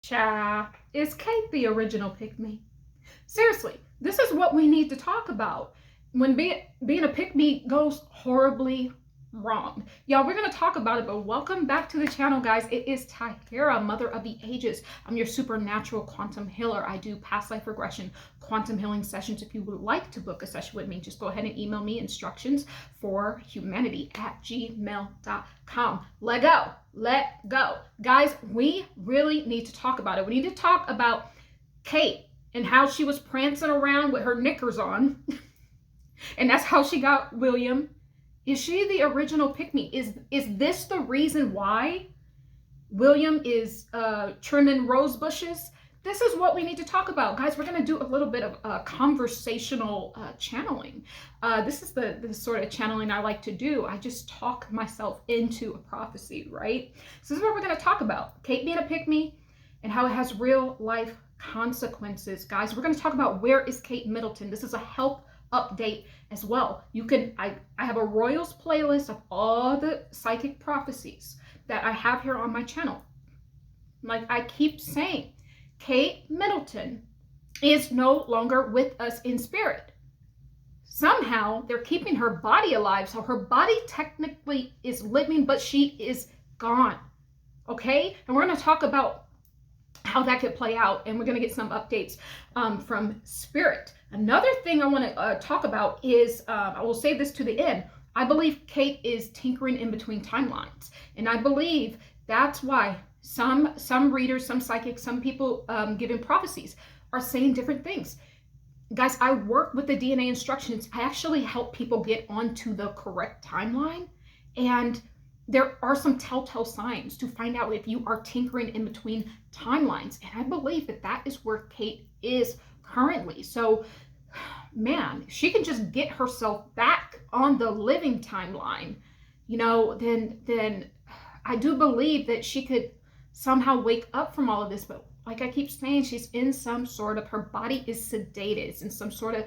Cha, is Kate the original pick-me? Seriously, this is what we need to talk about when being a pick-me goes horribly wrong. Y'all, we're going to talk about it, but welcome back to the channel, guys. It is Tahira, Mother of the Ages. I'm your supernatural quantum healer. I do past life regression, quantum healing sessions. If you would like to book a session with me, just go ahead and email me instructions4humanity@gmail.com. Let go. Guys, we really need to talk about it. We need to talk about Kate and how she was prancing around with her knickers on. And that's how she got William. Is she the original pick-me? Is this the reason why William is trimming rose bushes? This is what we need to talk about. Guys, we're going to do a little bit of conversational channeling. This is the sort of channeling I like to do. I just talk myself into a prophecy, right? So this is what we're going to talk about. Kate being a pick-me and how it has real life consequences. Guys, we're going to talk about where is Kate Middleton. This is a help update as well. You can, I have a Royals playlist of all the psychic prophecies that I have here on my channel. Like I keep saying, Kate Middleton is no longer with us in spirit. Somehow they're keeping her body alive, so her body technically is living, but she is gone. Okay? And we're going to talk about how that could play out, and we're going to get some updates from spirit. Another thing I want to talk about is, I will save this to the end. I believe Kate is tinkering in between timelines, and I believe that's why some readers, some psychics, some people giving prophecies are saying different things. Guys, I work with the DNA instructions. I actually help people get onto the correct timeline, and there are some telltale signs to find out if you are tinkering in between timelines. And I believe that that is where Kate is currently. So, man, she can just get herself back on the living timeline, you know, then I do believe that she could somehow wake up from all of this. But like I keep saying, she's in some sort of, her body is sedated. It's in some sort of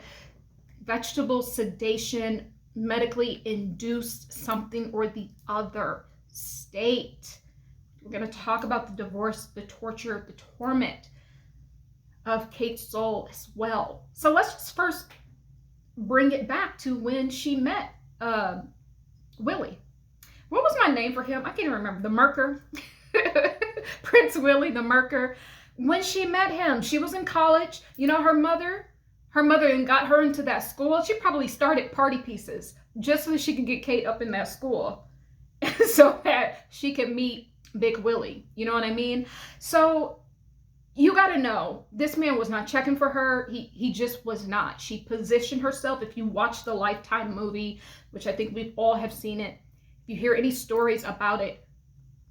vegetable sedation, medically induced something or the other state. We're going to talk about the divorce, the torture, the torment of Kate's soul as well. So let's just first bring it back to when she met Willie. What was my name for him? I can't even remember. The Merker. Prince Willie the Merker. When she met him, she was in college. You know, her mother and got her into that school. She probably started party pieces just so she could get Kate up in that school so that she could meet Big Willie. You know what I mean? So you got to know, this man was not checking for her. He just was not. She positioned herself. If you watch the Lifetime movie, which I think we all have seen it, if you hear any stories about it,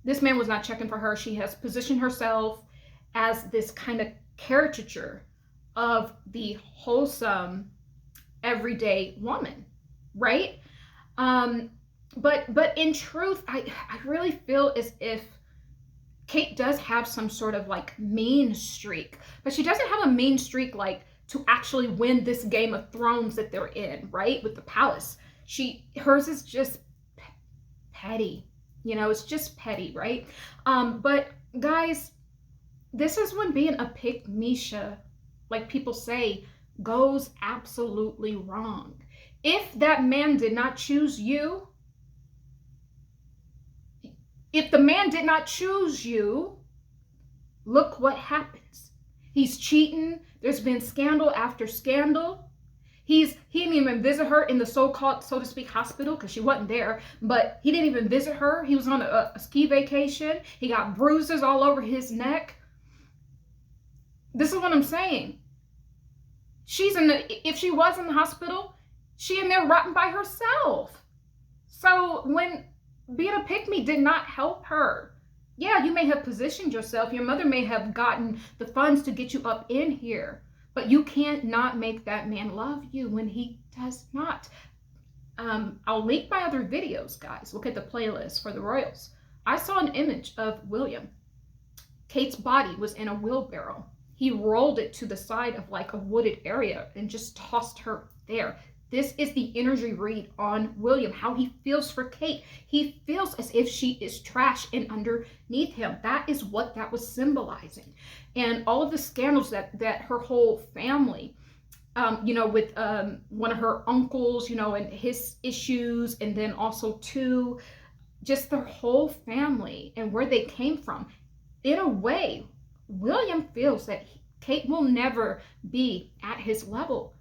this man was not checking for her. She has positioned herself as this kind of caricature of the wholesome everyday woman, right? But in truth, I really feel as if Kate does have some sort of like mean streak, but she doesn't have a mean streak like to actually win this Game of Thrones that they're in, right? With the palace. Hers is just petty, you know, it's just petty, right? But guys, this is when being a pick-me-sha, like people say, goes absolutely wrong. If that man did not choose you, if the man did not choose you, look what happens. He's cheating. There's been scandal after scandal. He didn't even visit her in the so-called, so to speak, hospital, because she wasn't there, but he didn't even visit her. He was on a ski vacation. He got bruises all over his neck. This is what I'm saying. If she was in the hospital, she in there rotting by herself. So when being a pick-me did not help her. Yeah, you may have positioned yourself. Your mother may have gotten the funds to get you up in here, but you can't not make that man love you when he does not. I'll link my other videos, guys. Look at the playlist for the Royals. I saw an image of William. Kate's body was in a wheelbarrow. He rolled it to the side of like a wooded area and just tossed her there. This is the energy read on William, how he feels for Kate. He feels as if she is trash and underneath him. That is what that was symbolizing. And all of the scandals that her whole family, with one of her uncles, and his issues, and then also too, just their whole family and where they came from. In a way, William feels that Kate will never be at his level.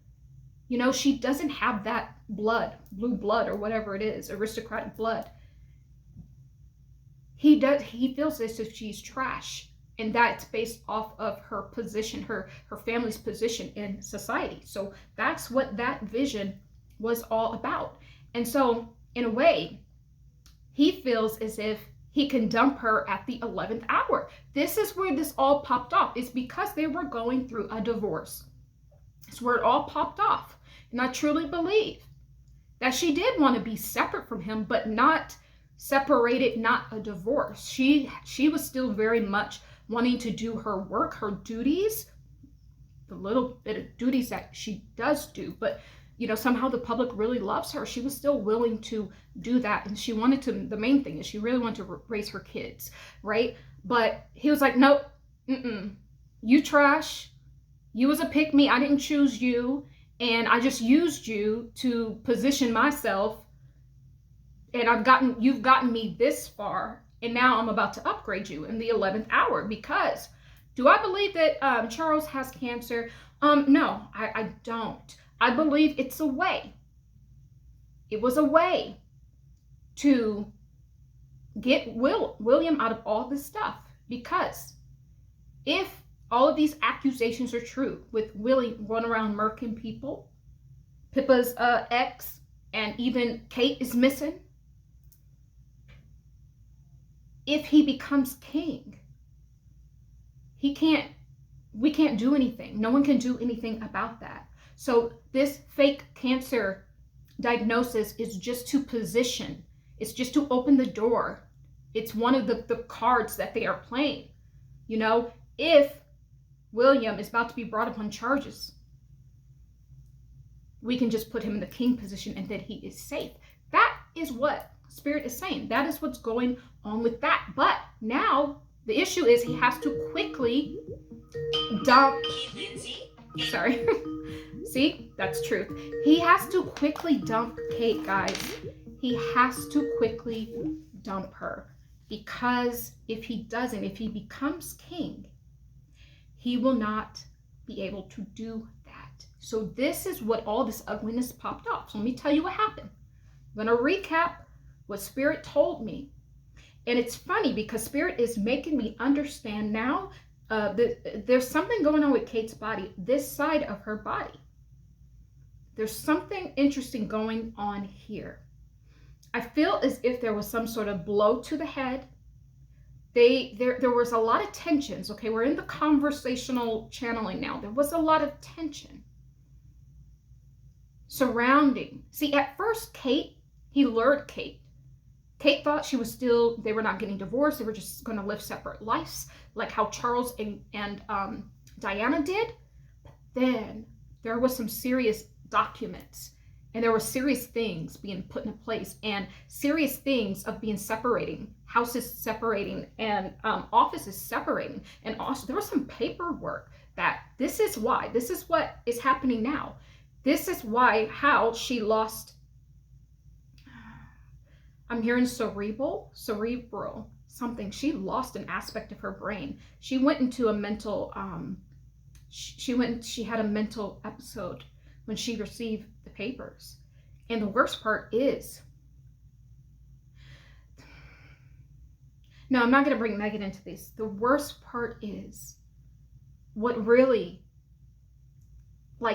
She doesn't have that blue blood, or whatever it is, aristocratic blood. He feels as if she's trash, and that's based off of her position, her family's position in society. So that's what that vision was all about. And so, in a way, he feels as if he can dump her at the 11th hour. This is where this all popped off. It's because they were going through a divorce. It's where it all popped off. And I truly believe that she did want to be separate from him, but not separated, not a divorce. She was still very much wanting to do her work, her duties, the little bit of duties that she does do. But, somehow the public really loves her. She was still willing to do that. And she wanted to, the main thing is she really wanted to raise her kids, right? But he was like, nope, you trash. You was a pick me. I didn't choose you. And I just used you to position myself, and you've gotten me this far, and now I'm about to upgrade you in the 11th hour. Because do I believe that Charles has cancer? No, I don't. I believe it's a way. It was a way to get William out of all this stuff. Because if all of these accusations are true, with Willie running around murking people, Pippa's ex, and even Kate is missing. If he becomes king, we can't do anything. No one can do anything about that. So this fake cancer diagnosis is just to position. It's just to open the door. It's one of the cards that they are playing. If William is about to be brought up on charges, we can just put him in the king position, and then he is safe. That is what Spirit is saying. That is what's going on with that. But now the issue is he has to quickly dump. Sorry. See, that's truth. He has to quickly dump Kate, guys. He has to quickly dump her, because if he doesn't, if he becomes king, he will not be able to do that. So this is what all this ugliness popped off. So let me tell you what happened. I'm going to recap what Spirit told me. And it's funny because Spirit is making me understand now that there's something going on with Kate's body, this side of her body. There's something interesting going on here. I feel as if there was some sort of blow to the head. There was a lot of tensions. Okay, we're in the conversational channeling now. There was a lot of tension surrounding. See, at first, he lured Kate. Kate thought they were not getting divorced. They were just going to live separate lives, like how Charles and Diana did. But then there was some serious documents, and there were serious things being put into place, and serious things of being separating, houses separating, and offices separating. And also there was some paperwork that this is what is happening now. This is how she lost, I'm hearing cerebral something. She lost an aspect of her brain. She went into a mental, she had a mental episode when she received the papers. And the worst part is, no, I'm not going to bring Megan into this. The worst part is what really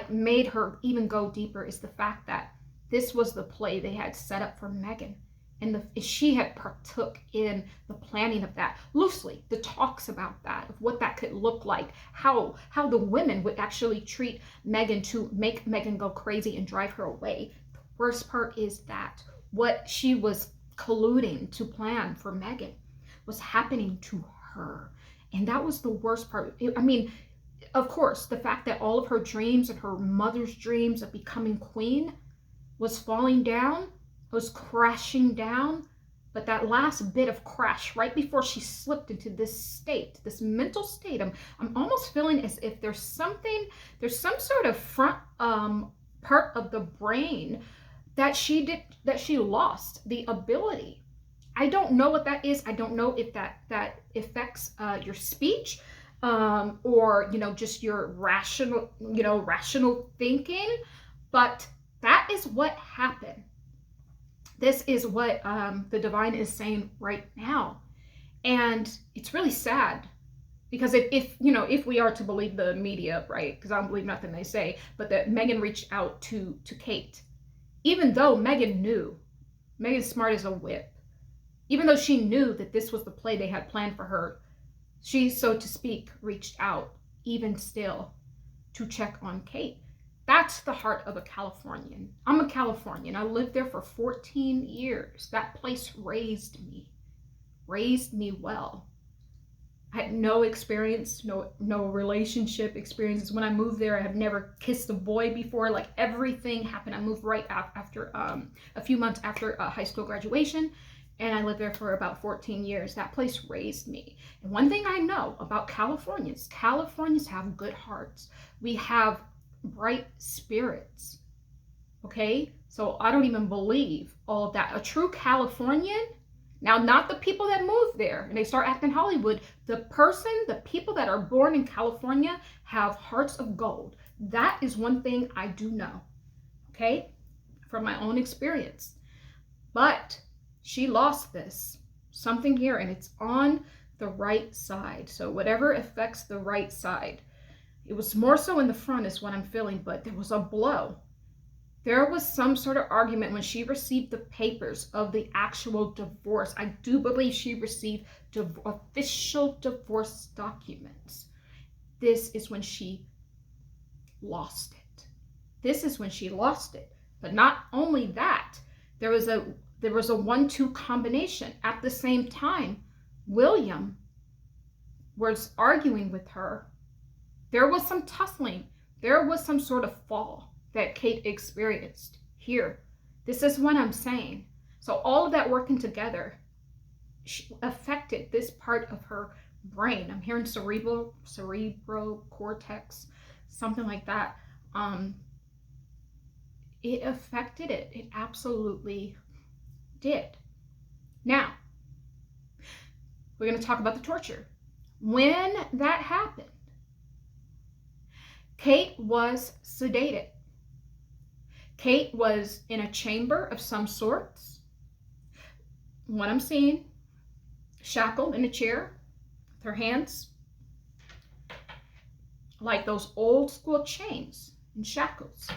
made her even go deeper is the fact that this was the play they had set up for Megan. And she had partook in the planning of that loosely, the talks about that, of what that could look like, how the women would actually treat Megan to make Megan go crazy and drive her away. The worst part is that what she was colluding to plan for Megan was happening to her. And that was the worst part. I mean, of course, the fact that all of her dreams and her mother's dreams of becoming queen, was falling down, was crashing down. But that last bit of crash, right before she slipped into this state, this mental state, I'm almost feeling as if there's some sort of front part of the brain that she lost the ability. I don't know what that is. I don't know if that affects your speech, or just your rational thinking, but that is what happened. This is what the divine is saying right now. And it's really sad, because if we are to believe the media, right, because I don't believe nothing they say, but that Meghan reached out to Kate, even though Meghan's smart as a whip, even though she knew that this was the play they had planned for her, she, so to speak, reached out even still to check on Kate. That's the heart of a Californian. I'm a Californian. I lived there for 14 years. That place raised me well. I had no experience, no relationship experiences. When I moved there, I have never kissed a boy before. Like, everything happened. I moved right after a few months after high school graduation, and I lived there for about 14 years. That place raised me. And one thing I know about Californians have good hearts. We have bright spirits. Okay? So I don't even believe all of that. A true Californian, now not the people that move there and they start acting Hollywood, the people that are born in California have hearts of gold. That is one thing I do know. Okay? From my own experience. But she lost something here, and it's on the right side. So whatever affects the right side, it was more so in the front is what I'm feeling, but there was a blow. There was some sort of argument when she received the papers of the actual divorce. I do believe she received official divorce documents. This is when she lost it. But not only that, there was a 1-2 combination. At the same time, William was arguing with her. There was some tussling. There was some sort of fall that Kate experienced here. This is what I'm saying. So all of that working together affected this part of her brain. I'm hearing cerebral cortex, something like that. It affected it. It absolutely did. Now, we're going to talk about the torture. When that happened, Kate was sedated. Kate was in a chamber of some sorts. What I'm seeing, shackled in a chair with her hands like those old school chains and shackles.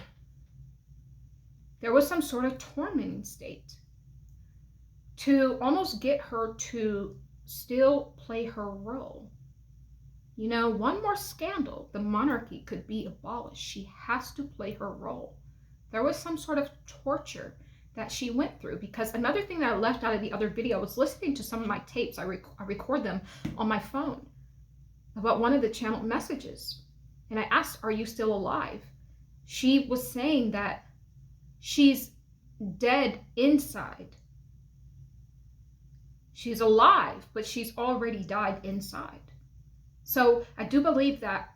There was some sort of tormenting state to almost get her to still play her role. One more scandal, the monarchy could be abolished. She has to play her role. There was some sort of torture that she went through, because another thing that I left out of the other video, I was listening to some of my tapes. I record them on my phone about one of the channel messages. And I asked, "Are you still alive?" She was saying that she's dead inside. She's alive, but she's already died inside. So I do believe that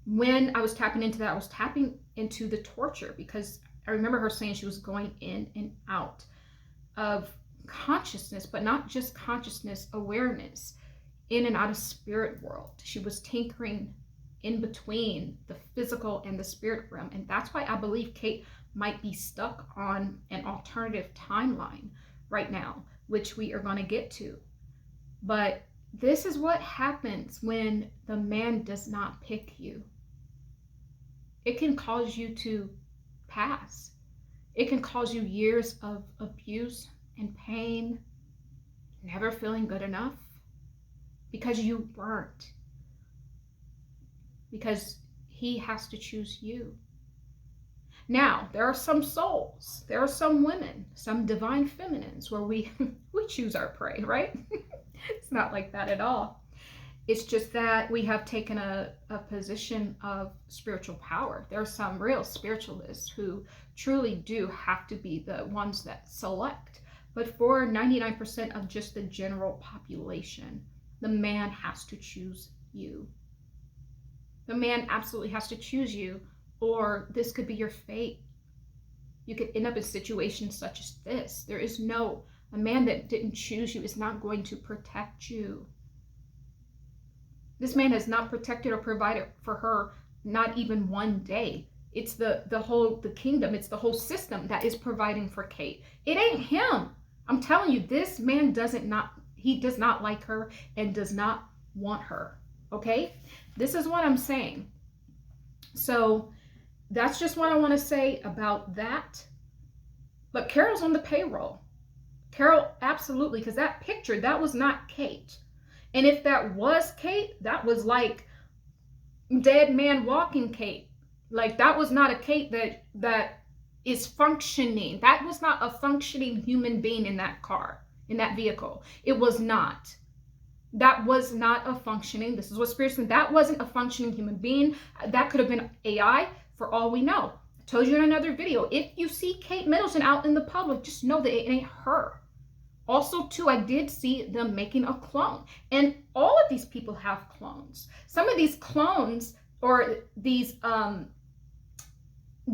when I was tapping into that, I was tapping into the torture, because I remember her saying she was going in and out of consciousness, but not just consciousness, awareness, in and out of spirit world. She was tinkering in between the physical and the spirit realm. And that's why I believe Kate might be stuck on an alternative timeline right now, which we are going to get to. But this is what happens when the man does not pick you. It can cause you to pass. It can cause you years of abuse and pain, never feeling good enough, because you weren't. Because he has to choose you. Now, there are some souls, there are some women, some divine feminines where we choose our prey, right? It's not like that at all. It's just that we have taken a position of spiritual power. There are some real spiritualists who truly do have to be the ones that select. But for 99% of just the general population, the man has to choose you. The man absolutely has to choose you, or this could be your fate. You could end up in situations such as this. There is no, a man that didn't choose you is not going to protect you. This man has not protected or provided for her, not even one day. It's the kingdom, it's the whole system that is providing for Kate. It ain't him. I'm telling you, this man does not like her and does not want her. Okay? This is what I'm saying. So that's just what I want to say about that. But Carol's on the payroll. Carol, absolutely, because that picture, that was not Kate. And if that was Kate, that was like dead man walking Kate. Like that was not a Kate that is functioning. That was not a functioning human being in that car, in that vehicle. It was not. That was not a functioning, this is what Spirit's saying, that wasn't a functioning human being. That could have been AI for all we know. I told you in another video, if you see Kate Middleton out in the public, just know that it ain't her. Also, too, I did see them making a clone. And all of these people have clones. Some of these clones, or these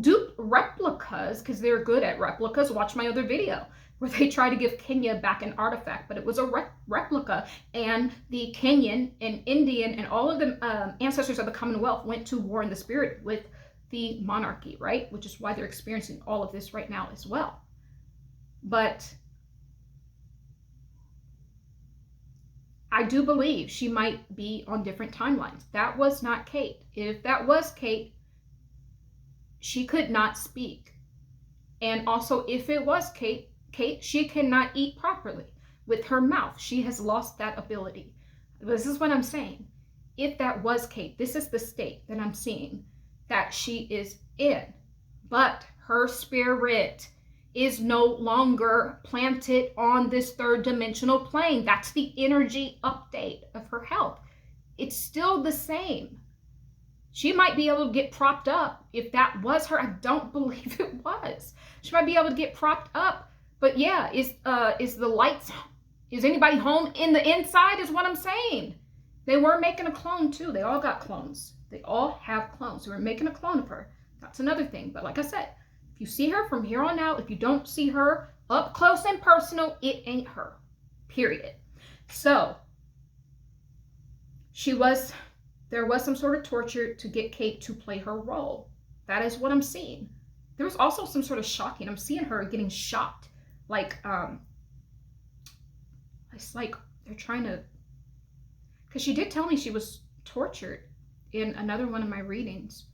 dupe replicas, because they're good at replicas, watch my other video, where they try to give Kenya back an artifact, but it was a replica. And the Kenyan and Indian and all of the ancestors of the Commonwealth went to war in the spirit with the monarchy, right? Which is why they're experiencing all of this right now as well. But I do believe she might be on different timelines. That was not Kate. If that was Kate, she could not speak. And also, if it was Kate, she cannot eat properly with her mouth. She has lost that ability. This is what I'm saying. If that was Kate, this is the state that I'm seeing that she is in. But her spirit is no longer planted on this third dimensional plane. That's the energy update of her health. It's still the same. She might be able to get propped up if that was her. I don't believe it was. She might be able to get propped up. But yeah, is the lights, is anybody home in the inside is what I'm saying. They were making a clone too. They all got clones. They all have clones. They were making a clone of her. That's another thing. But like I said, if you see her from here on out, if you don't see her up close and personal, it ain't her. Period. So there was some sort of torture to get Kate to play her role. That is what I'm seeing. There was also some sort of shocking. I'm seeing her getting shocked. Like, it's like they're trying to, because she did tell me she was tortured in another one of my readings,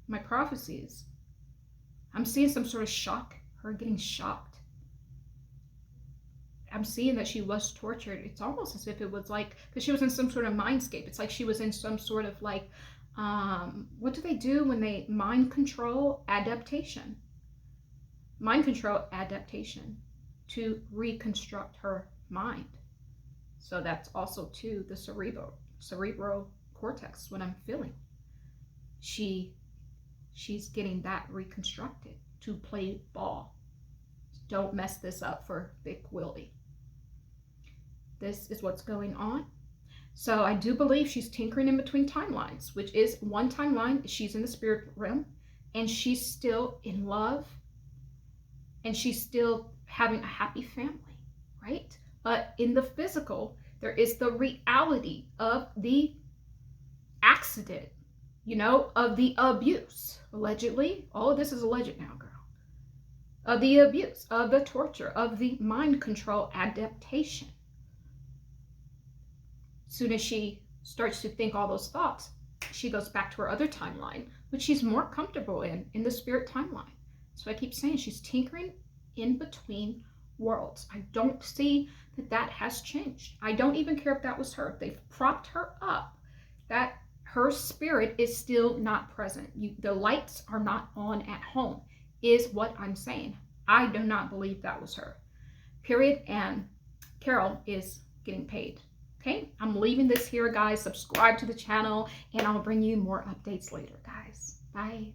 my prophecies. I'm seeing some sort of shock, her getting shocked. I'm seeing that she was tortured. It's almost as if it was like, because she was in some sort of mindscape. It's like she was in some sort of like, what do they do when they mind control? Adaptation. Mind control, adaptation, to reconstruct her mind. So that's also too the cerebral cortex, what I'm feeling. She's getting that reconstructed to play ball. Don't mess this up for Big Willie. This is what's going on. So I do believe she's tinkering in between timelines, which is one timeline, she's in the spirit realm, and she's still in love, and she's still having a happy family, right? But in the physical, there is the reality of the accident, of the abuse, allegedly. All of this is alleged now, girl. Of the abuse, of the torture, of the mind control adaptation. As soon as she starts to think all those thoughts, she goes back to her other timeline, which she's more comfortable in the spirit timeline. So I keep saying she's tinkering in between worlds. I don't see that has changed. I don't even care if that was her. They've propped her up. That her spirit is still not present. The lights are not on at home, is what I'm saying. I do not believe that was her. Period. And Carol is getting paid. Okay, I'm leaving this here, guys. Subscribe to the channel, and I'll bring you more updates later, guys. Bye.